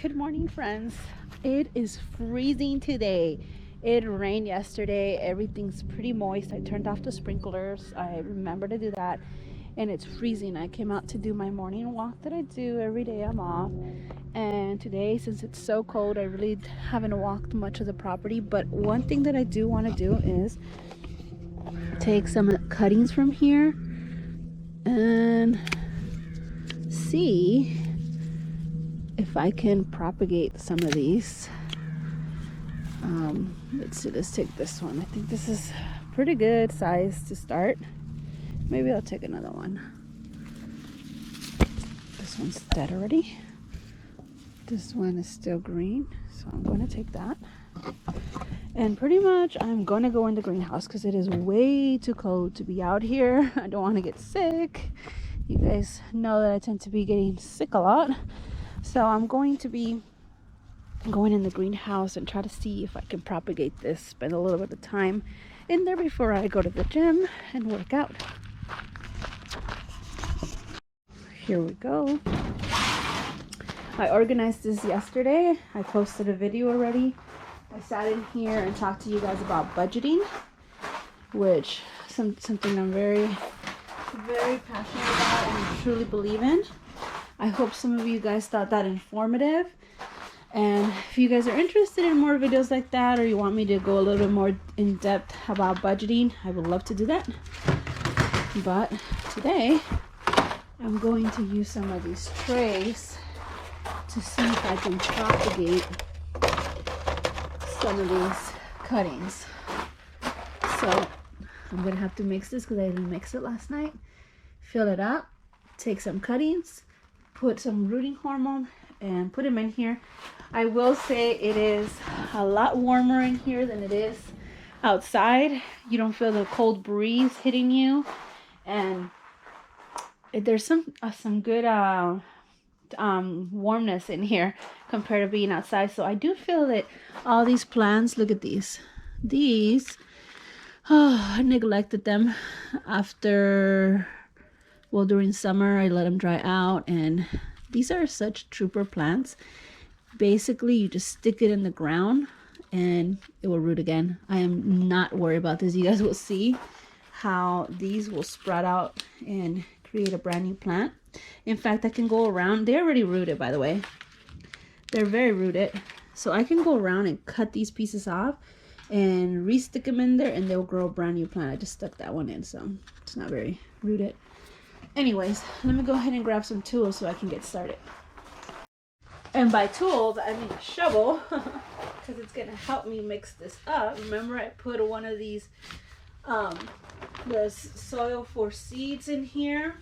Good morning, friends. It is freezing today. It rained yesterday. Everything's pretty moist. I turned off the sprinklers. I remember to do that. And it's freezing. I came out to do my morning walk that I do every day. I'm off. And today, since it's so cold, I really haven't walked much of the property. But one thing that I do want to do is take some cuttings from here and see if I can propagate some of these. Let's see, let's take this one. I think this is pretty good size to start. Maybe I'll take another one. This one's dead already. This one is still green, so I'm going to take that. And pretty much I'm going to go in the greenhouse because it is way too cold to be out here. I don't want to get sick. You guys know that I tend to be getting sick a lot. So I'm going to be going in the greenhouse and try to see if I can propagate this. Spend a little bit of time in there before I go to the gym and work out. Here we go. I organized this yesterday. I posted a video already. I sat in here and talked to you guys about budgeting, which something I'm very passionate about and truly believe in. I hope some of you guys thought that informative. And if you guys are interested in more videos like that, or you want me to go a little bit more in depth about budgeting, I would love to do that. But today, I'm going to use some of these trays to see if I can propagate some of these cuttings. So I'm gonna have to mix this because I didn't mix it last night. Fill it up, take some cuttings, put some rooting hormone, and put them in here. I will say it is a lot warmer in here than it is outside. You don't feel the cold breeze hitting you, and there's some good warmness in here compared to being outside. So I do feel that all these plants, look at these, I neglected them after, well, during summer I let them dry out, and these are such trooper plants. Basically you just stick it in the ground and it will root again. I am not worried about this. You guys will see how these will sprout out and create a brand new plant. In fact, I can go around. They're already rooted, by the way. They're very rooted. So I can go around and cut these pieces off and re-stick them in there and they'll grow a brand new plant. I just stuck that one in, so it's not very rooted. Anyways, let me go ahead and grab some tools so I can get started. And by tools, I mean a shovel, because it's going to help me mix this up. Remember, I put one of these, the soil for seeds in here.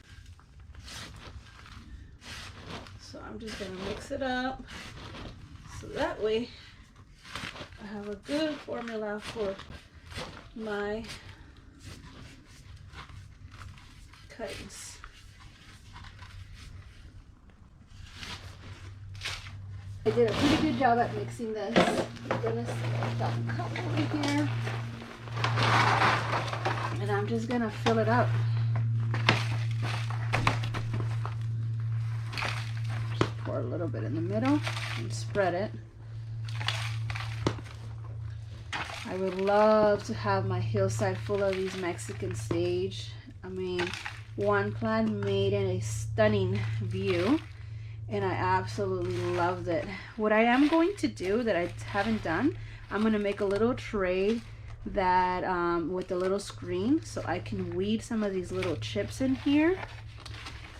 So I'm just going to mix it up. So that way, I have a good formula for my cuttings. I did a pretty good job at mixing this. I'm gonna set that cup over here, and I'm just gonna fill it up. Just pour a little bit in the middle and spread it. I would love to have my hillside full of these Mexican sage. I mean, one plant made in a stunning view, and I absolutely loved it. What I am going to do that I haven't done, I'm going to make a little tray that with a little screen so I can weed some of these little chips in here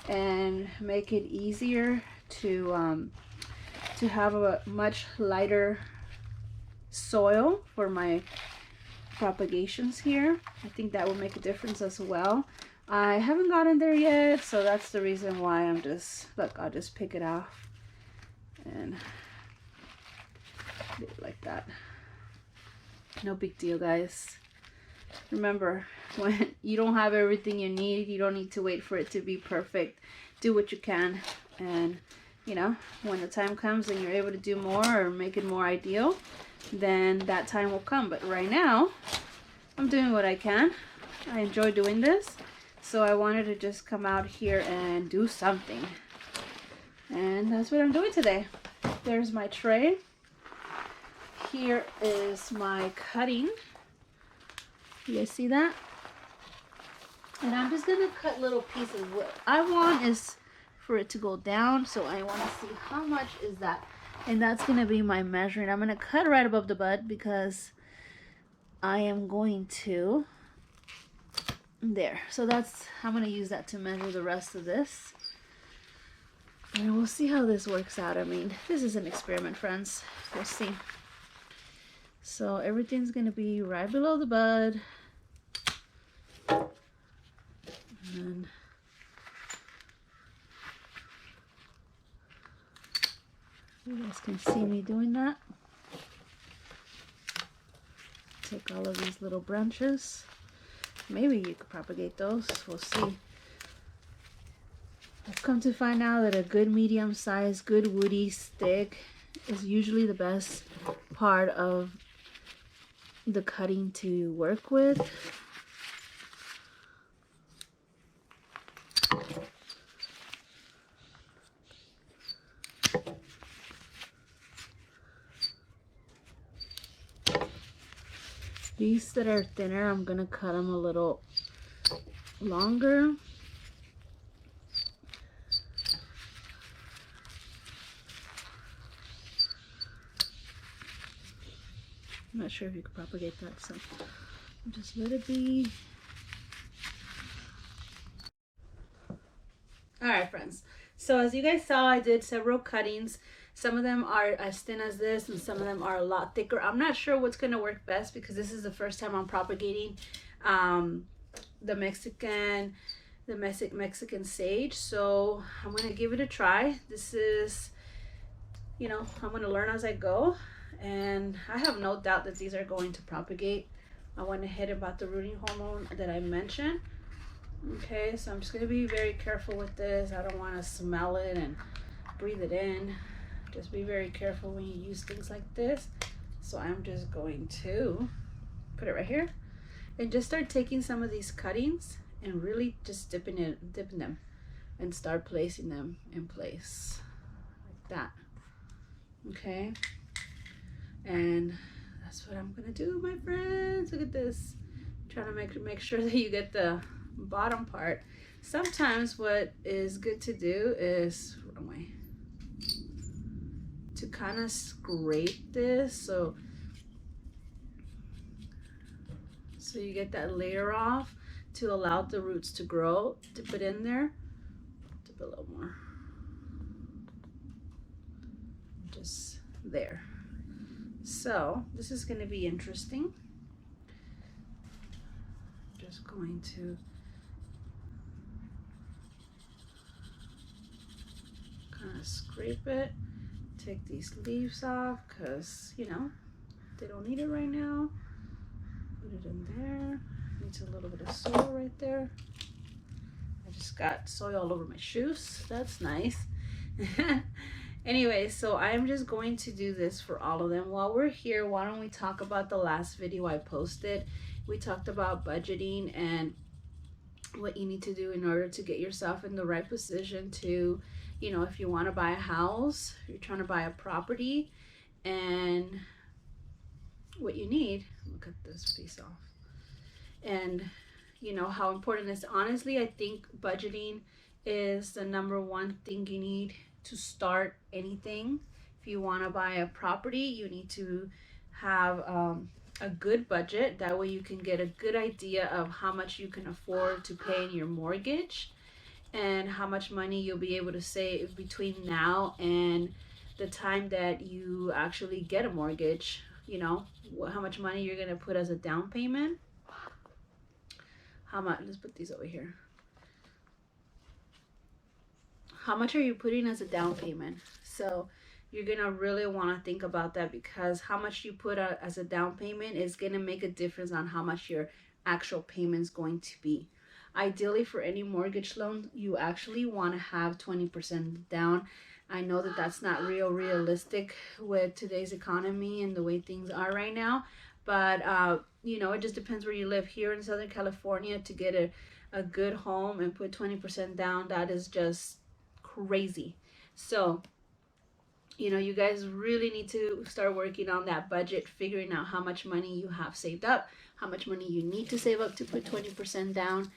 and make it easier to have a much lighter soil for my propagations here. I think that will make a difference as well. I haven't gotten there yet, so that's the reason why I'm just, look, I'll just pick it off and do it like that. No big deal, guys. Remember, when you don't have everything you need, you don't need to wait for it to be perfect. Do what you can, and you know, when the time comes and you're able to do more or make it more ideal, then that time will come. But right now, I'm doing what I can. I enjoy doing this. So I wanted to just come out here and do something. And that's what I'm doing today. there's my tray. Here is my cutting. You guys see that? And I'm just gonna cut little pieces. What I want is for it to go down, so I want to see how much is that, and that's gonna be my measuring. I'm gonna cut right above the bud because I am going to there. So that's, I'm gonna use that to measure the rest of this, and we'll see how this works out. I mean, this is an experiment, friends. We'll see. So everything's gonna be right below the bud. And you guys can see me doing that. Take all of these little branches. Maybe you could propagate those. We'll see. I've come to find out that a good medium size, good woody stick is usually the best part of the cutting to work with. These that are thinner, I'm gonna cut them a little longer. I'm not sure if you could propagate that, so just let it be. All right, friends. So as you guys saw, I did several cuttings. Some of them are as thin as this, and some of them are a lot thicker. I'm not sure what's going to work best because this is the first time I'm propagating the Mexican sage. So I'm going to give it a try. This is, you know, I'm going to learn as I go. And I have no doubt that these are going to propagate. I went ahead about the rooting hormone that I mentioned. Okay, so I'm just going to be very careful with this. I don't want to smell it and breathe it in. Just be very careful when you use things like this. So I'm just going to put it right here and just start taking some of these cuttings and really just dipping them and start placing them in place like that. Okay, and that's what I'm gonna do, my friends. Look at this. Trying to make sure that you get the bottom part. Sometimes what is good to do is wrong way, to kind of scrape this so you get that layer off to allow the roots to grow. Dip it in there, dip a little more, just there. So this is going to be interesting. Just going to kind of scrape it, take these leaves off because, you know, they don't need it right now. Put it in there. Needs a little bit of soil right there. I just got soil all over my shoes. That's nice. Anyway, so I'm just going to do this for all of them. While we're here, why don't we talk about the last video I posted? We talked about budgeting and what you need to do in order to get yourself in the right position to, you know, if you want to buy a house, you're trying to buy a property, and what you need. I'll cut this piece off. And you know how important it is. Honestly, I think budgeting is the #1 thing you need to start anything. If you want to buy a property, you need to have a good budget. That way you can get a good idea of how much you can afford to pay in your mortgage and how much money you'll be able to save between now and the time that you actually get a mortgage. You know, how much money you're going to put as a down payment. How much? Let's put these over here. How much are you putting as a down payment? So you're gonna really want to think about that, because how much you put as a down payment is gonna make a difference on how much your actual payment is going to be. Ideally, for any mortgage loan, you actually want to have 20% down. I know that that's not realistic with today's economy and the way things are right now, but you know, it just depends where you live. Here in Southern California, to get a good home and put 20% down, that is just crazy. So you know, you guys really need to start working on that budget, figuring out how much money you have saved up, how much money you need to save up to put 20% down.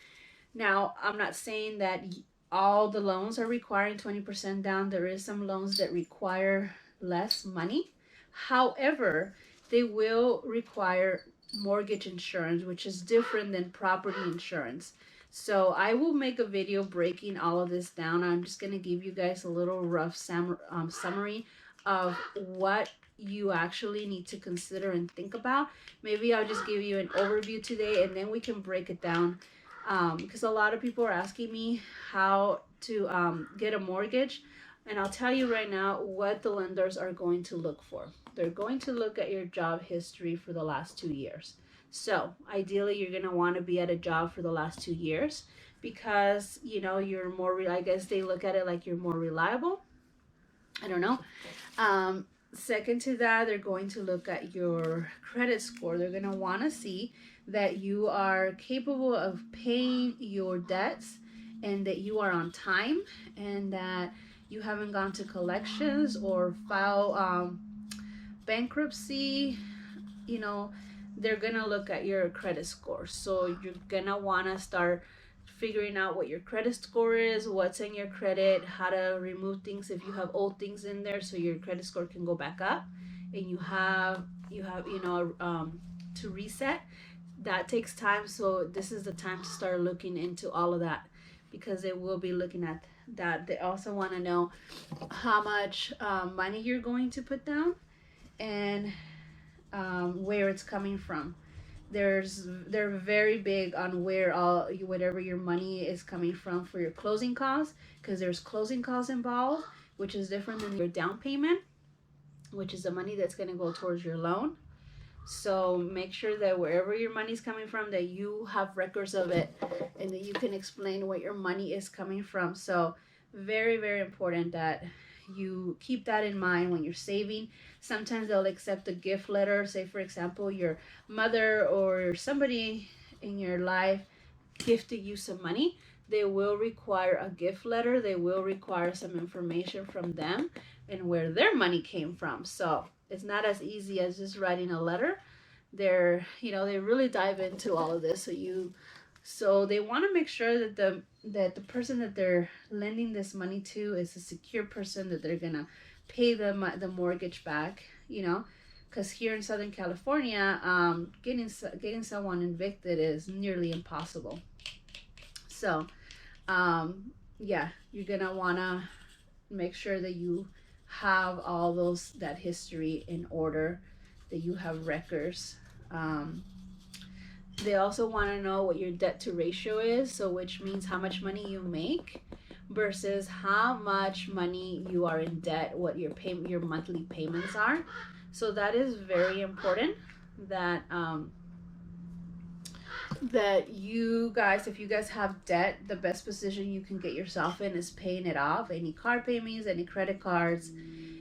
Now, I'm not saying that all the loans are requiring 20% down. There is some loans that require less money. However, they will require mortgage insurance, which is different than property insurance. So I will make a video breaking all of this down. I'm just going to give you guys a little rough summary of what you actually need to consider and think about. Maybe I'll just give you an overview today, and then we can break it down, because a lot of people are asking me how to get a mortgage. And I'll tell you right now what the lenders are going to look for. They're going to look at your job history for the last 2 years. So ideally, you're going to want to be at a job for the last 2 years, because, you know, you're more, I guess they look at it like you're more reliable. I don't know. Second to that, they're going to look at your credit score. They're going to want to see that you are capable of paying your debts, and that you are on time, and that you haven't gone to collections or file bankruptcy. You know, they're gonna look at your credit score. So you're gonna want to start figuring out what your credit score is, what's in your credit, how to remove things if you have old things in there, so your credit score can go back up, and you have you know, to reset. That takes time, so this is the time to start looking into all of that, because they will be looking at that. They also want to know how much money you're going to put down, and where it's coming from. They're very big on where all whatever your money is coming from for your closing costs, because there's closing costs involved, which is different than your down payment, which is the money that's going to go towards your loan. So make sure that wherever your money's coming from, that you have records of it, and that you can explain where your money is coming from. So very, very important that you keep that in mind when you're saving. Sometimes they'll accept a gift letter. Say, for example, your mother or somebody in your life gifted you some money. They will require a gift letter. They will require some information from them and where their money came from. So it's not as easy as just writing a letter. They're, you know, they really dive into all of this. So they want to make sure that the person that they're lending this money to is a secure person, that they're gonna pay the mortgage back. You know, because here in Southern California, getting someone evicted is nearly impossible. So, yeah, you're gonna wanna make sure that you have all that history in order, that you have records. They also want to know what your debt to ratio is, so which means how much money you make versus how much money you are in debt, what your monthly payments are. So that is very important, that that you guys, if you guys have debt, the best position you can get yourself in is paying it off. Any car payments, any credit cards,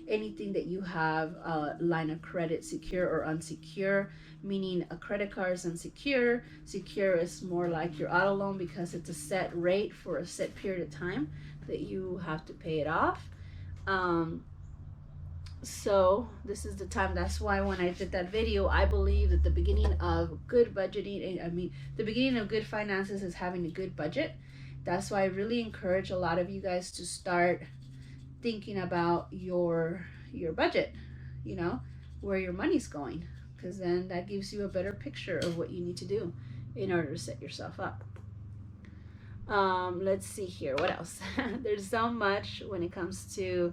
anything that you have a line of credit, secure or unsecure. Meaning a credit card is unsecure. Secure is more like your auto loan, because it's a set rate for a set period of time that you have to pay it off. So this is the time. That's why when I did that video, I believe that the beginning of good budgeting, the beginning of good finances is having a good budget. That's why I really encourage a lot of you guys to start thinking about your budget, you know, where your money's going, because then that gives you a better picture of what you need to do in order to set yourself up. Let's see here, what else? There's so much when it comes to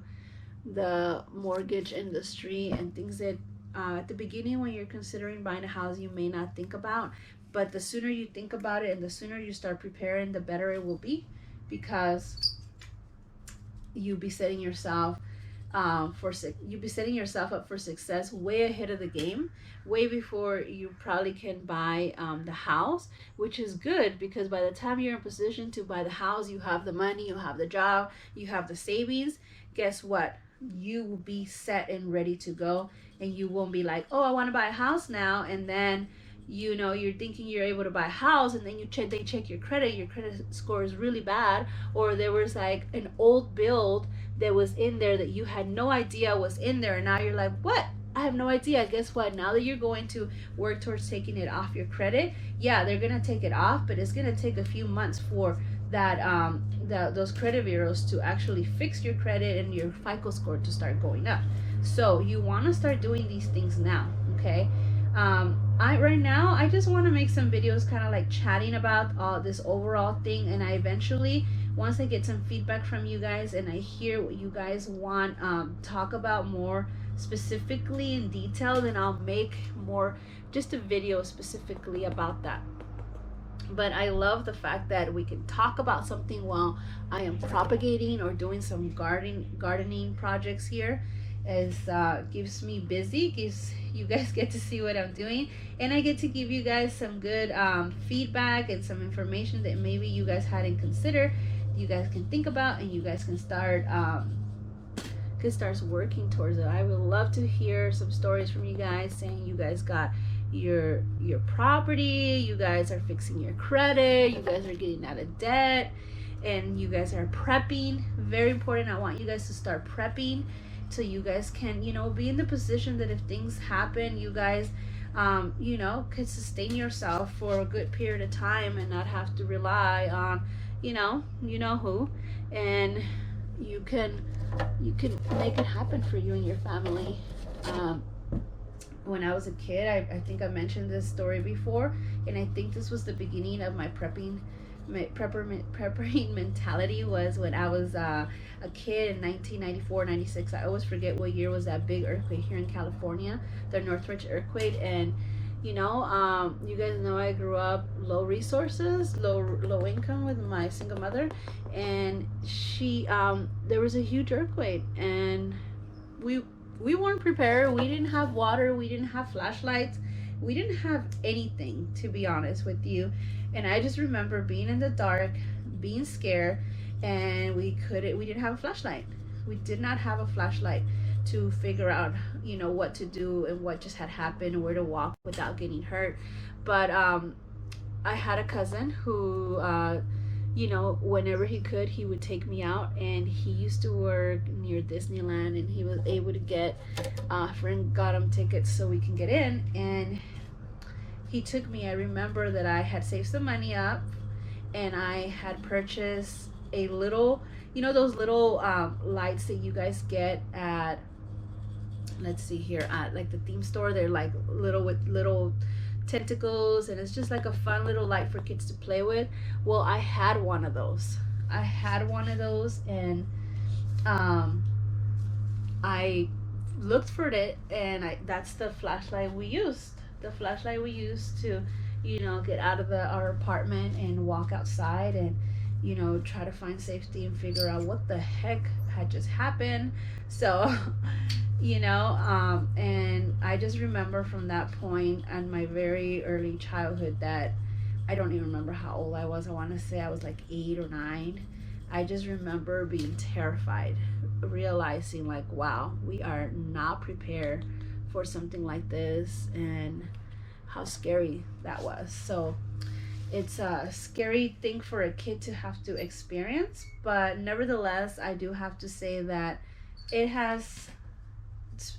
the mortgage industry and things that at the beginning, when you're considering buying a house, you may not think about, but the sooner you think about it and the sooner you start preparing, the better it will be, because you'll be setting yourself you'll be setting yourself up for success way ahead of the game, way before you probably can buy the house, which is good, because by the time you're in position to buy the house, you have the money, you have the job, you have the savings. Guess what? You will be set and ready to go, and you won't be like, oh, I want to buy a house now, and then you know, you're thinking you're able to buy a house, and then they check your credit score is really bad, or there was like an old bill that was in there that you had no idea was in there, and now you're like, what? I have no idea. Guess what? Now that you're going to work towards taking it off your credit, yeah, they're gonna take it off, but it's gonna take a few months for those credit bureaus to actually fix your credit and your FICO score to start going up. So you want to start doing these things now, okay? I right now I just want to make some videos, kind of like chatting about this overall thing, and I eventually, once I get some feedback from you guys and I hear what you guys want talk about more specifically in detail, then I'll make more, just a video specifically about that. But I love the fact that we can talk about something while I am propagating or doing some gardening projects here. Is Gives me busy, gives you guys get to see what I'm doing, and I get to give you guys some good feedback and some information that maybe you guys hadn't considered, you guys can think about, and you guys can start working towards it. I would love to hear some stories from you guys saying you guys got your property, you guys are fixing your credit, you guys are getting out of debt, and you guys are prepping. Very important. I want you guys to start prepping so you guys can, you know, be in the position that if things happen, you guys you know, could sustain yourself for a good period of time and not have to rely on, you know who, and you can make it happen for you and your family. When I was a kid, I think I mentioned this story before, and I think this was the beginning of my prepping mentality. Was when I was a kid in 1994, 96. I always forget what year was that big earthquake here in California, the Northridge earthquake. And you know, you guys know I grew up low resources, low income with my single mother, and she there was a huge earthquake, and we weren't prepared. We didn't have water, we didn't have flashlights, we didn't have anything, to be honest with you. And I just remember being in the dark, being scared, and we didn't have a flashlight. We did not have a flashlight to figure out, you know, what to do and what just had happened and where to walk without getting hurt. But I had a cousin who you know, whenever he could, he would take me out, and he used to work near Disneyland, and he was able to get a friend got him tickets so we can get in, and he took me. I remember that I had saved some money up, and I had purchased a little, you know, those little lights that you guys get at, let's see here, at like the theme store. They're like little, with little tentacles, and it's just like a fun little light for kids to play with. Well, I had one of those. And um I looked for it, and that's the flashlight we used. The flashlight we used to, you know, get out of our apartment and walk outside, and you know, try to find safety and figure out what the heck had just happened. So you know, and I just remember from that point and my very early childhood that I don't even remember how old I was. I want to say I was like 8 or 9. I just remember being terrified, realizing like, wow, we are not prepared for something like this, and how scary that was. So it's a scary thing for a kid to have to experience, but nevertheless, I do have to say that it has,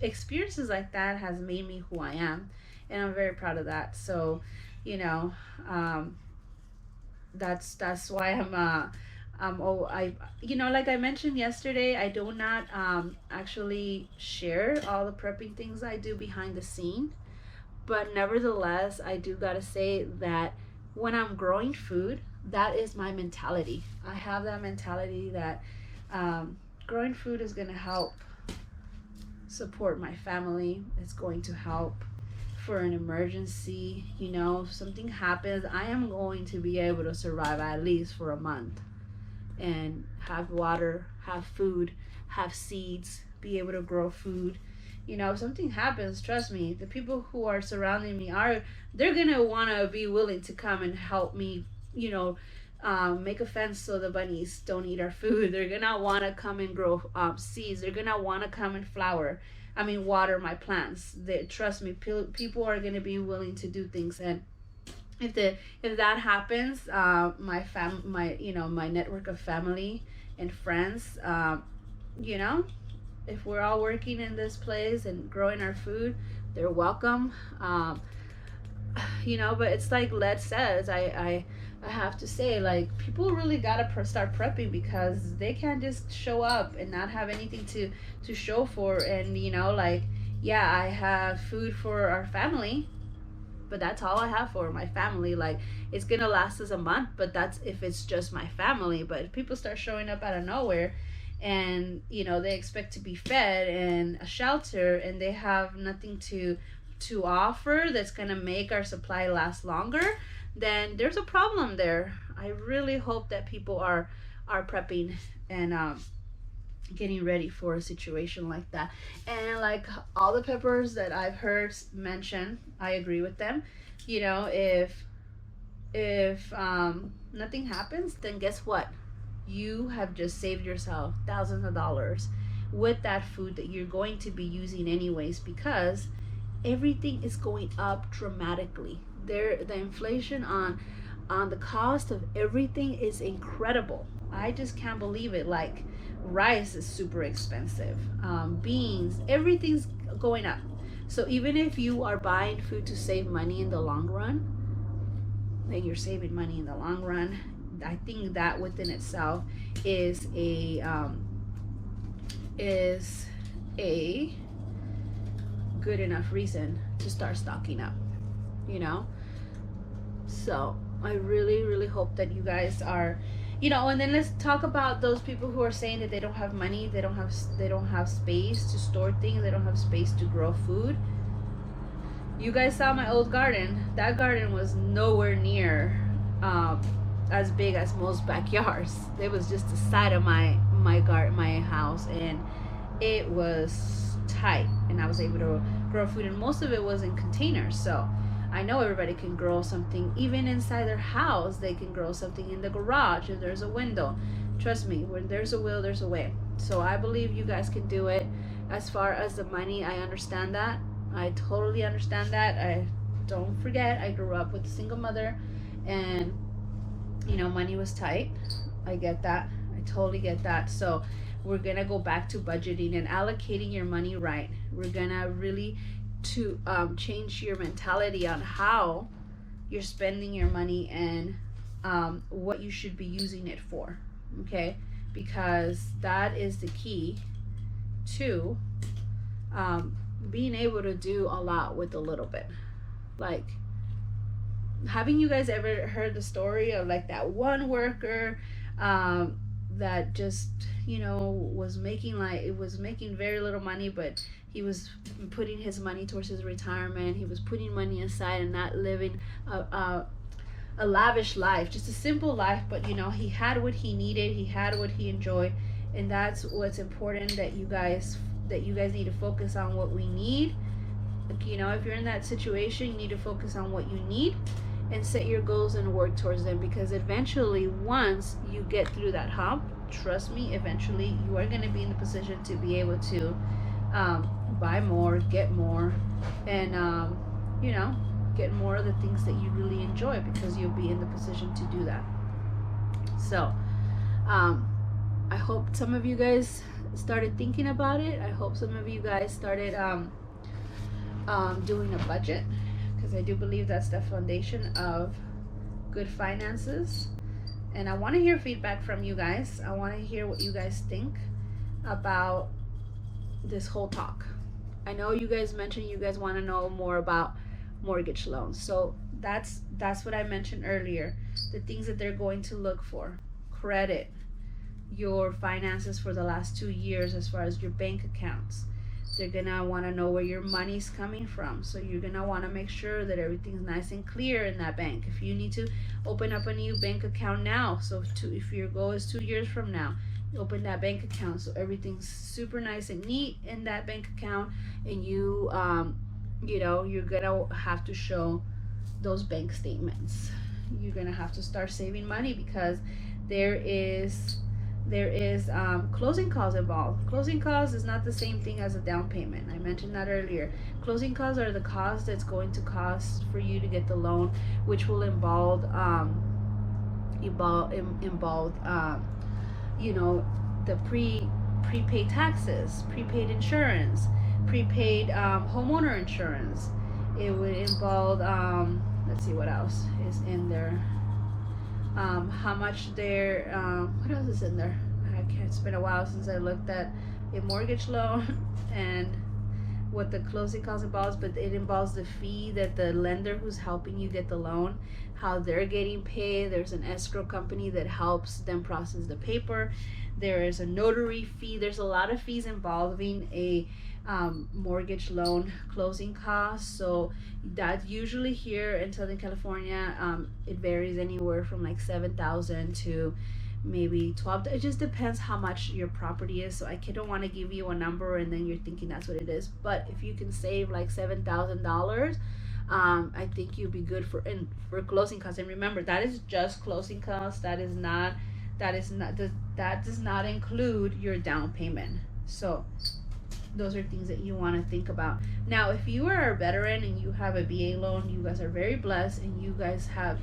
experiences like that has made me who I am, and I'm very proud of that. So, you know, um, that's why oh, I, you know, like I mentioned yesterday, I do not actually share all the prepping things I do behind the scene, but nevertheless, I do gotta say that when I'm growing food, that is my mentality. I have that mentality that growing food is gonna help support my family. It's going to help for an emergency. You know, if something happens, I am going to be able to survive at least for a month and have water, have food, have seeds, be able to grow food. You know, if something happens, trust me, the people who are surrounding me are, they're gonna want to be willing to come and help me, you know, make a fence so the bunnies don't eat our food. They're gonna want to come and grow seeds. They're gonna want to come and water my plants. Trust me, people are gonna be willing to do things. And if that happens, my network of family and friends, you know, if we're all working in this place and growing our food, they're welcome. But it's like Led says, I have to say, like, people really gotta start prepping, because they can't just show up and not have anything to show for. And like, yeah, I have food for our family, but that's all I have for my family. Like, it's gonna last us a month, but that's if it's just my family. But if people start showing up out of nowhere, and they expect to be fed and a shelter, and they have nothing to offer that's gonna make our supply last longer, then there's a problem there. I really hope that people are prepping and getting ready for a situation like that. And like all the peppers that I've heard mentioned, I agree with them. If nothing happens, then guess what? You have just saved yourself thousands of dollars with that food that you're going to be using anyways, because everything is going up dramatically. The inflation on the cost of everything is incredible. I just can't believe it. Like, rice is super expensive, beans, everything's going up. So even if you are buying food to save money in the long run, then you're saving money in the long run. I think that within itself is a good enough reason to start stocking up, you know so I really, really hope that you guys are, and then let's talk about those people who are saying that they don't have money, they don't have space to store things, they don't have space to grow food. You guys saw my old garden. That garden was nowhere near as big as most backyards. It was just the side of my house, and it was tight, and I was able to grow food, and most of it was in containers. So I know everybody can grow something even inside their house. They can grow something in the garage if there's a window. Trust me, when there's a will, there's a way. So I believe you guys can do it. As far as the money, I understand that. I totally understand that. I don't forget, I grew up with a single mother, and money was tight. I get that. I totally get that. So we're gonna go back to budgeting and allocating your money right. We're gonna really to change your mentality on how you're spending your money, and what you should be using it for. Okay, because that is the key to being able to do a lot with a little bit. Like, having you guys ever heard the story of like that one worker that just was making very little money, but he was putting his money towards his retirement. He was putting money aside and not living a lavish life, just a simple life, but he had what he needed, he had what he enjoyed. And that's what's important, that you guys need to focus on what we need. Like, if you're in that situation, you need to focus on what you need and set your goals and work towards them, because eventually, once you get through that hump, trust me, eventually you are going to be in the position to be able to buy more, get more, and get more of the things that you really enjoy, because you'll be in the position to do that. So I hope some of you guys started thinking about it. I hope some of you guys started doing a budget, because I do believe that's the foundation of good finances. And I want to hear feedback from you guys. I want to hear what you guys think about this whole talk. I know you guys mentioned you guys want to know more about mortgage loans. So that's what I mentioned earlier. The things that they're going to look for: credit, your finances for the last 2 years as far as your bank accounts. They're gonna want to know where your money's coming from. So you're gonna want to make sure that everything's nice and clear in that bank. If you need to open up a new bank account now, so if your goal is 2 years from now, open that bank account so everything's super nice and neat in that bank account. And you're gonna have to show those bank statements. you're gonna have to start saving money, because there is closing costs involved. Closing costs is not the same thing as a down payment. I mentioned that earlier. Closing costs are the cost that's going to cost for you to get the loan, which will involve you know, the prepaid taxes, prepaid insurance, prepaid homeowner insurance. It would involve let's see what else is in there. How much their what else is in there? It's been a while since I looked at a mortgage loan and what the closing costs involves, but it involves the fee that the lender who's helping you get the loan, how they're getting paid. There's an escrow company that helps them process the paper. There is a notary fee. There's a lot of fees involving a mortgage loan closing costs. So that usually here in Southern California, it varies anywhere from like 7,000 to maybe 12. It just depends how much your property is. So I don't want to give you a number and then you're thinking that's what it is. But if you can save like $7,000, I think you'll be good for closing costs. And remember, that is just closing costs. That does not include your down payment. So those are things that you want to think about. Now, if you are a veteran and you have a VA loan, you guys are very blessed, and you guys have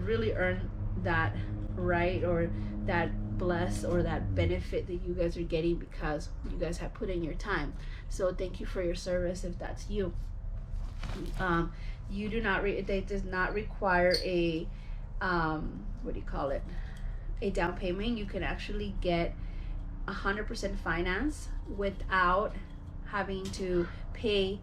really earned that right, or that bless, or that benefit that you guys are getting because you guys have put in your time. So thank you for your service if that's you. You do not they does not require a what do you call it, a down payment. You can actually get 100% finance without having to pay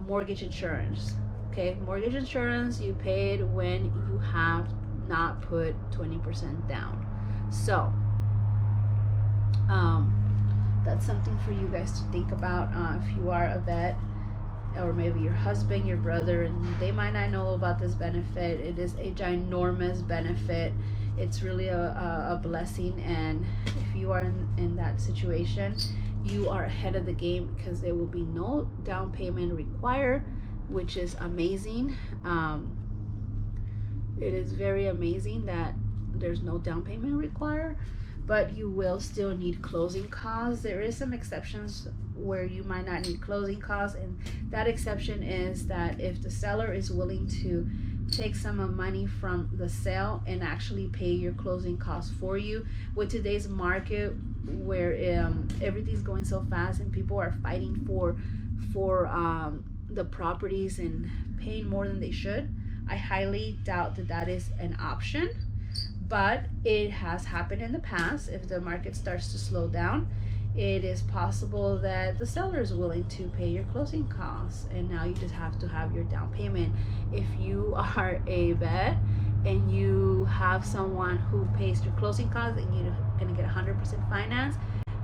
mortgage insurance. Okay, mortgage insurance you paid when you have not put 20% down. So that's something for you guys to think about. If you are a vet, or maybe your husband, your brother, and they might not know about this benefit. It is a ginormous benefit. It's really a blessing, and if you are in that situation, you are ahead of the game, because there will be no down payment required, which is amazing. It is very amazing that there's no down payment required, but you will still need closing costs. There is some exceptions where you might not need closing costs, and that exception is that if the seller is willing to take some money from the sale and actually pay your closing costs for you. With today's market, where everything's going so fast and people are fighting for the properties and paying more than they should, I highly doubt that that is an option. But it has happened in the past. If the market starts to slow down, it is possible that the seller is willing to pay your closing costs, and now you just have to have your down payment. If you are a vet and you have someone who pays your closing costs and you're gonna get 100% finance,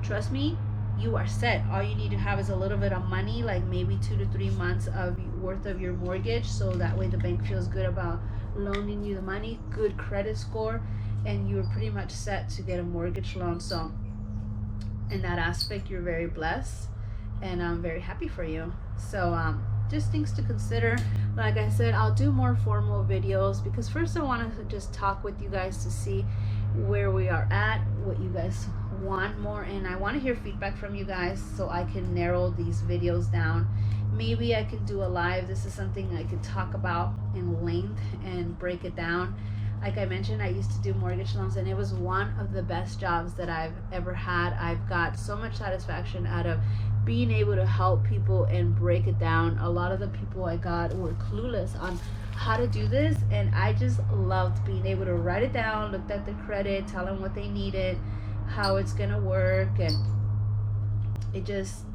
trust me, you are set. All you need to have is a little bit of money, like maybe 2 to 3 months of worth of your mortgage, so that way the bank feels good about loaning you the money, good credit score, and you're pretty much set to get a mortgage loan. So in that aspect, you're very blessed, and I'm very happy for you. So just things to consider. Like I said, I'll do more formal videos, because first I want to just talk with you guys to see where we are at, what you guys want more, and I want to hear feedback from you guys so I can narrow these videos down. Maybe I could do a live. This is something I could talk about in length and break it down. Like I mentioned, I used to do mortgage loans, and it was one of the best jobs that I've ever had. I've got so much satisfaction out of being able to help people and break it down. A lot of the people I got were clueless on how to do this, and I just loved being able to write it down, looked at the credit, tell them what they needed, how it's gonna work, and it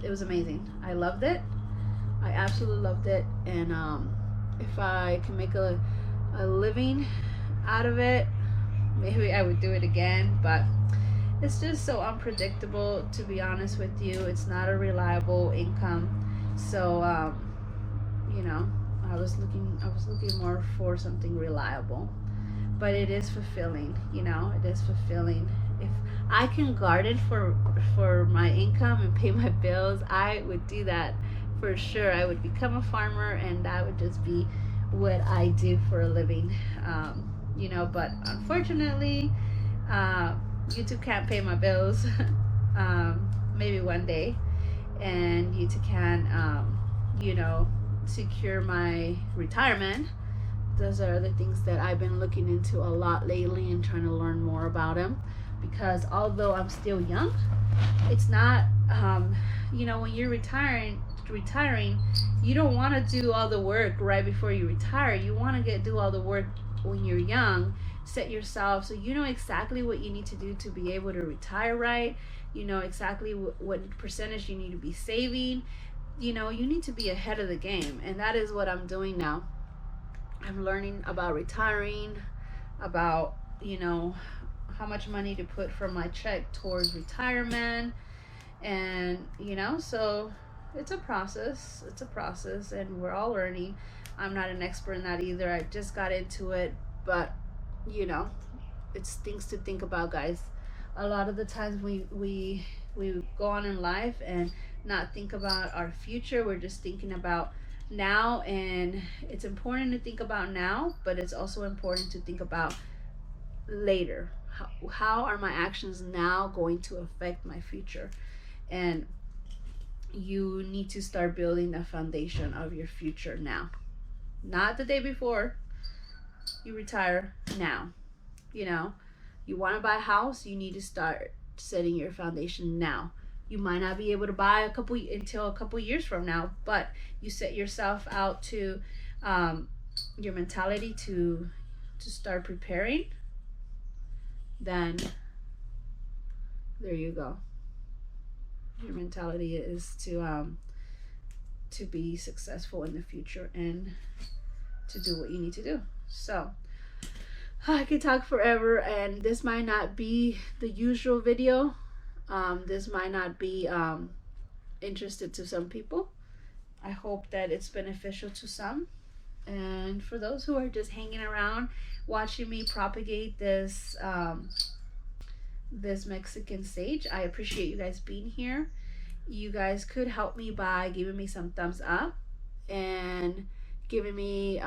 was amazing. I loved it. I absolutely loved it, and if I can make a living out of it, maybe I would do it again. But it's just so unpredictable, to be honest with you. It's not a reliable income. So you know, I was looking more for something reliable, but it is fulfilling. You know, it is fulfilling. If I can garden for my income and pay my bills, I would do that for sure. I would become a farmer, and that would just be what I do for a living. You know, but unfortunately, uh, YouTube can't pay my bills. Maybe one day, and YouTube can, you know, secure my retirement. Those are the things that I've been looking into a lot lately and trying to learn more about them. Because although I'm still young, it's not, you know, when you're retiring, you don't want to do all the work right before you retire. You want to get do all the work when you're young. Set yourself so you know exactly what you need to do to be able to retire right. You know exactly what percentage you need to be saving. You know, you need to be ahead of the game, and that is what I'm doing now. I'm learning about retiring, about, you know, how much money to put from my check towards retirement. And, you know, so it's a process, and we're all learning. I'm not an expert in that either. I just got into it, but, you know, it's things to think about, guys. A lot of the times we go on in life and not think about our future. We're just thinking about now, and it's important to think about now, but it's also important to think about later. How are my actions now going to affect my future? And you need to start building the foundation of your future now, not the day before you retire. Now, you know, you want to buy a house, you need to start setting your foundation now. You might not be able to buy until a couple years from now, but you set yourself out to, your mentality to start preparing. Then there you go. Your mentality is to be successful in the future and to do what you need to do. So I could talk forever, and this might not be the usual video. This might not be interested to some people. I hope that it's beneficial to some. And for those who are just hanging around watching me propagate this Mexican sage, I appreciate you guys being here. You guys could help me by giving me some thumbs up and giving me,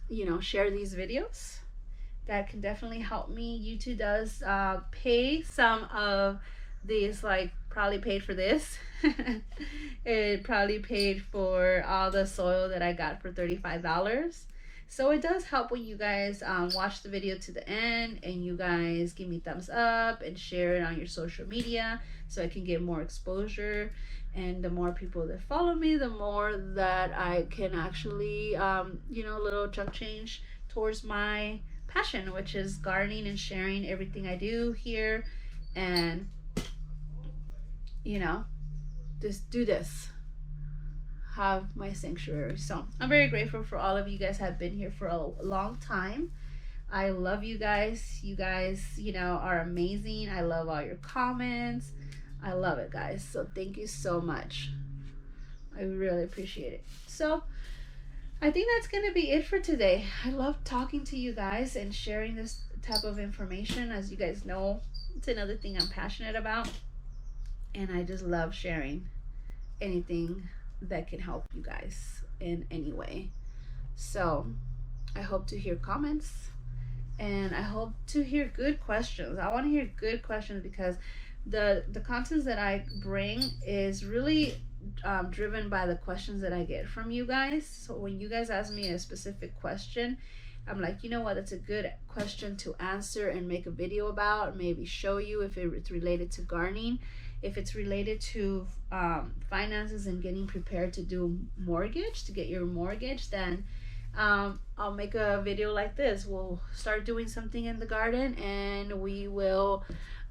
you know, share these videos. That can definitely help me. YouTube does pay some of these, like probably paid for this. It probably paid for all the soil that I got for $35. So it does help when you guys watch the video to the end and you guys give me thumbs up and share it on your social media so I can get more exposure. And the more people that follow me, the more that I can actually, you know, little chunk change towards my passion, which is gardening and sharing everything I do here. And, you know, just do this. Have my sanctuary. So I'm very grateful for all of you guys have been here for a long time. I love you guys. You guys, you know, are amazing. I love all your comments. I love it, guys. So thank you so much. I really appreciate it. So I think that's going to be it for today. I love talking to you guys and sharing this type of information. As you guys know, it's another thing I'm passionate about. And I just love sharing anything that can help you guys in any way. So I hope to hear comments, and I hope to hear good questions. I want to hear good questions because the content that I bring is really driven by the questions that I get from you guys. So when you guys ask me a specific question, I'm like, you know what, that's a good question to answer and make a video about, maybe show you if it's related to gardening. If it's related to finances and getting prepared to do mortgage, to get your mortgage, then I'll make a video like this. We'll start doing something in the garden, and we will,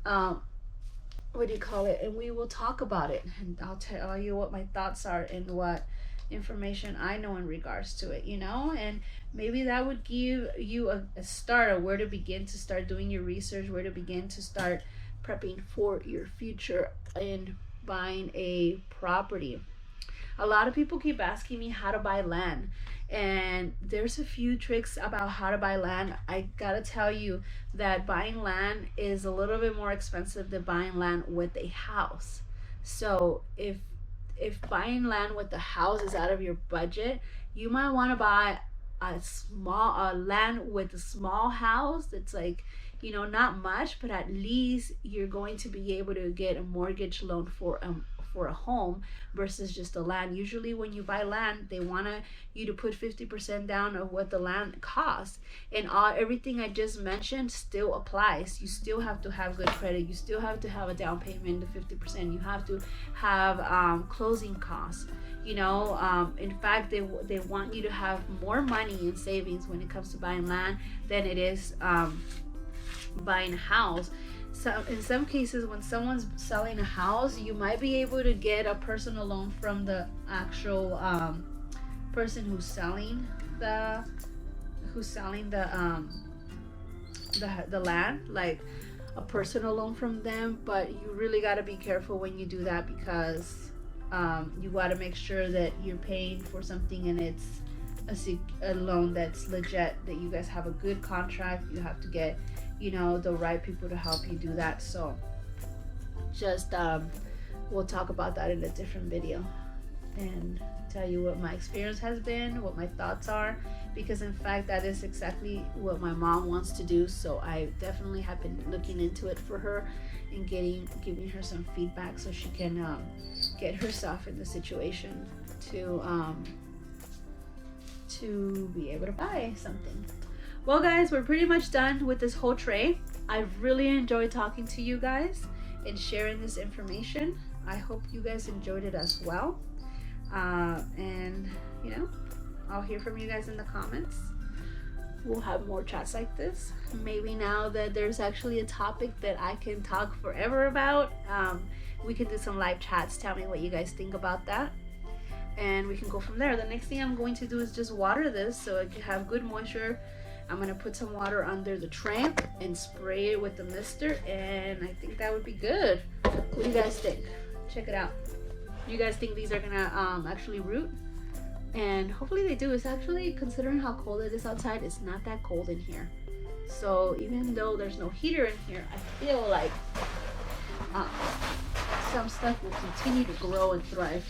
what do you call it? And we will talk about it, and I'll tell you what my thoughts are and what information I know in regards to it, you know. And maybe that would give you a start of where to begin to start doing your research, where to begin to start prepping for your future and buying a property. A lot of people keep asking me how to buy land, and there's a few tricks about how to buy land. I gotta tell you that buying land is a little bit more expensive than buying land with a house. So if buying land with the house is out of your budget, you might want to buy a small land with a small house, it's like, you know, not much, but at least you're going to be able to get a mortgage loan for a home versus just a land. Usually when you buy land, they want you to put 50% down of what the land costs, and everything I just mentioned still applies. You still have to have good credit, you still have to have a down payment of 50%, you have to have closing costs, you know. In fact, they want you to have more money in savings when it comes to buying land than it is buying a house. So in some cases, when someone's selling a house, you might be able to get a personal loan from the actual person who's selling the the land, like a personal loan from them. But you really got to be careful when you do that, because you got to make sure that you're paying for something and it's a loan that's legit, that you guys have a good contract. You have to get, you know, the right people to help you do that. So just we'll talk about that in a different video and tell you what my experience has been, what my thoughts are, because in fact that is exactly what my mom wants to do. So I definitely have been looking into it for her and giving her some feedback so she can get herself in the situation to be able to buy something. Well guys, we're pretty much done with this whole tray. I really enjoyed talking to you guys and sharing this information. I hope you guys enjoyed it as well. And you know, I'll hear from you guys in the comments. We'll have more chats like this. Maybe now that there's actually a topic that I can talk forever about, we can do some live chats. Tell me what you guys think about that, and we can go from there. The next thing I'm going to do is just water this so it can have good moisture. I'm gonna put some water under the tray and spray it with the mister, and I think that would be good. What do you guys think? Check it out. You guys think these are gonna actually root? And hopefully they do. It's actually, considering how cold it is outside, it's not that cold in here. So even though there's no heater in here, I feel like some stuff will continue to grow and thrive.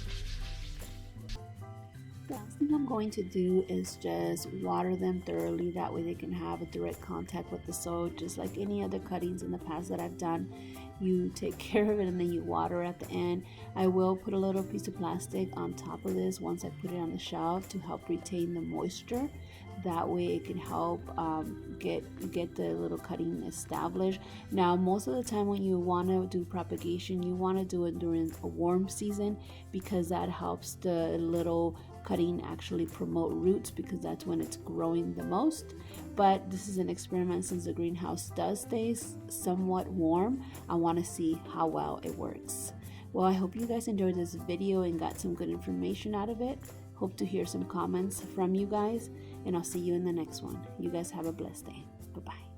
The last thing I'm going to do is just water them thoroughly. That way they can have a direct contact with the soil, just like any other cuttings in the past that I've done. You take care of it and then you water at the end. I will put a little piece of plastic on top of this once I put it on the shelf to help retain the moisture. That way it can help get the little cutting established. Now most of the time when you want to do propagation, you want to do it during a warm season, because that helps the little cutting actually promote roots, because that's when it's growing the most. But this is an experiment. Since the greenhouse does stay somewhat warm, I want to see how well it works. Well, I hope you guys enjoyed this video and got some good information out of it. Hope to hear some comments from you guys, and I'll see you in the next one. You guys have a blessed day. Bye-bye.